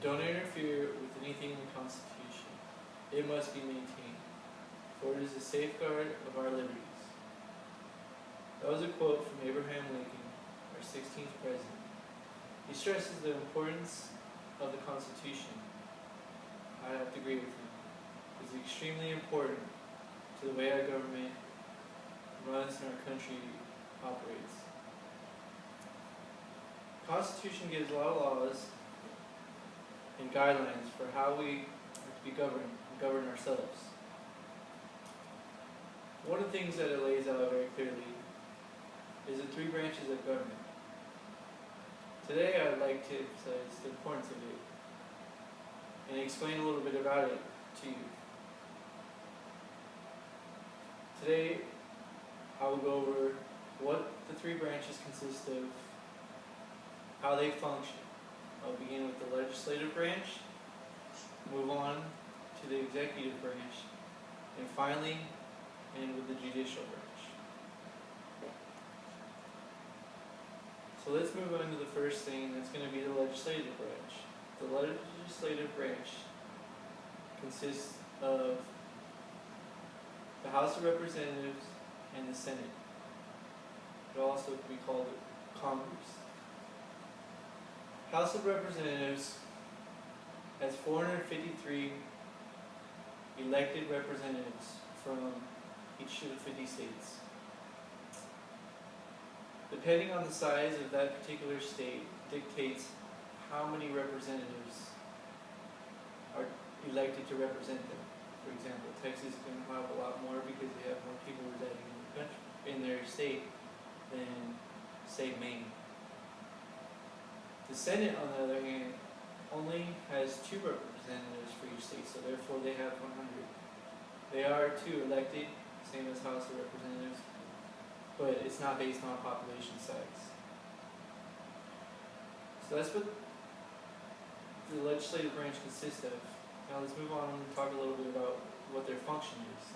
Don't interfere with anything in the Constitution. It must be maintained, for it is a safeguard of our liberties. That was a quote from Abraham Lincoln, our 16th president. He stresses the importance of the Constitution. I have to agree with him. It's extremely important to the way our government runs and our country operates. The Constitution gives a lot of laws and guidelines for how we have to be govern ourselves. One of the things that it lays out very clearly is the three branches of government. Today I would like to emphasize the importance of it and explain a little bit about it to you. Today I will go over what the three branches consist of, how they function. I'll begin with the legislative branch, move on to the executive branch, and finally end with the judicial branch. So let's move on to the first thing, that's going to be the legislative branch. The legislative branch consists of the House of Representatives and the Senate. It also could be called Congress. House of Representatives has 453 elected representatives from each of the 50 states. Depending on the size of that particular state dictates how many representatives are elected to represent them. For example, Texas is going to have a lot more because they have more people residing in the country, in their state than, say, Maine. The Senate, on the other hand, only has 2 representatives for each state, so therefore they have 100. They are too elected, same as House of Representatives, but it's not based on population size. So that's what the legislative branch consists of. Now let's move on and talk a little bit about what their function is.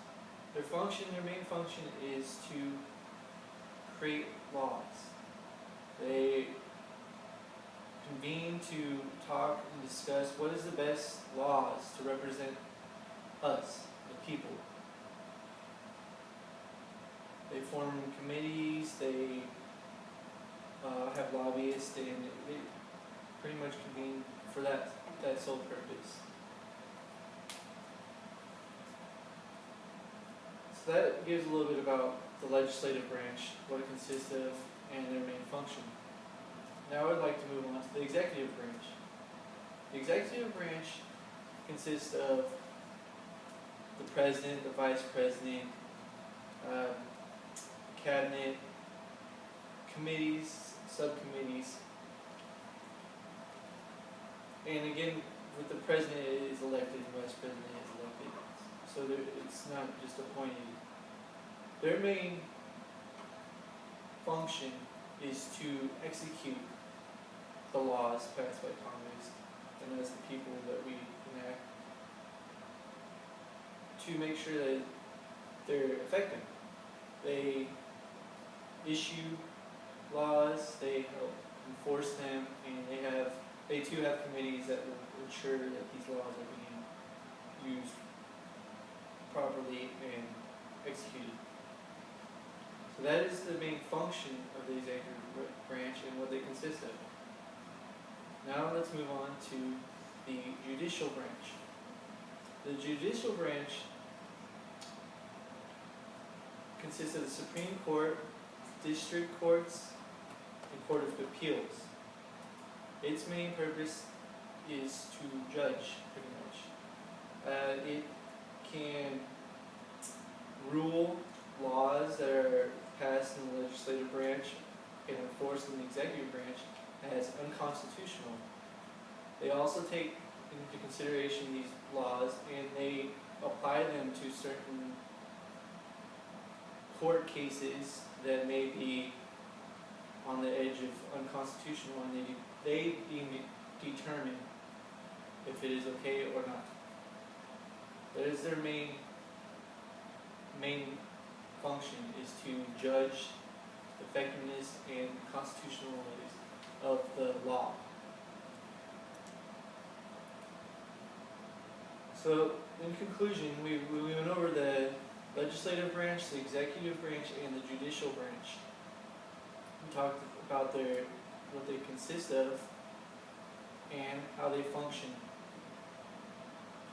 Their main function is to create laws. They convene to talk and discuss what is the best laws to represent us, the people. They form committees, they have lobbyists, and they pretty much convene for that sole purpose. So that gives a little bit about the legislative branch, what it consists of, and their main function. Now I would like to move on to the executive branch. The executive branch consists of the president, the vice president, cabinet, committees, subcommittees, and again, with the president is elected, the vice president is elected, so it's not just appointed. Their main function is to execute the laws passed by Congress, and as the people that we enact, to make sure that they're effective. They issue laws, they help enforce them, and they too have committees that will ensure that these laws are being used properly and executed. So that is the main function of the executive branch and what they consist of. Now let's move on to the judicial branch. The judicial branch consists of the Supreme Court, district courts, and Court of Appeals. Its main purpose is to judge, pretty much. It can rule laws that are passed in the legislative branch and enforced in the executive branch as unconstitutional. They also take into consideration these laws and they apply them to certain court cases that may be on the edge of unconstitutional, and they determine if it is okay or not. That is their main function, is to judge the effectiveness and constitutionalities of the law. So, in conclusion, we went over the legislative branch, the executive branch, and the judicial branch. We talked about what they consist of and how they function,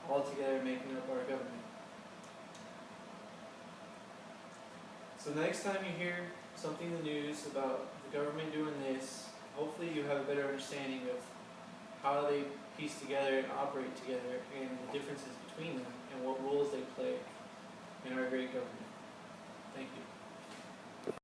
all together making up our government. So next time you hear something in the news about the government doing this, hopefully you have a better understanding of how they piece together and operate together and the differences between them and what roles they play in our great government. Thank you.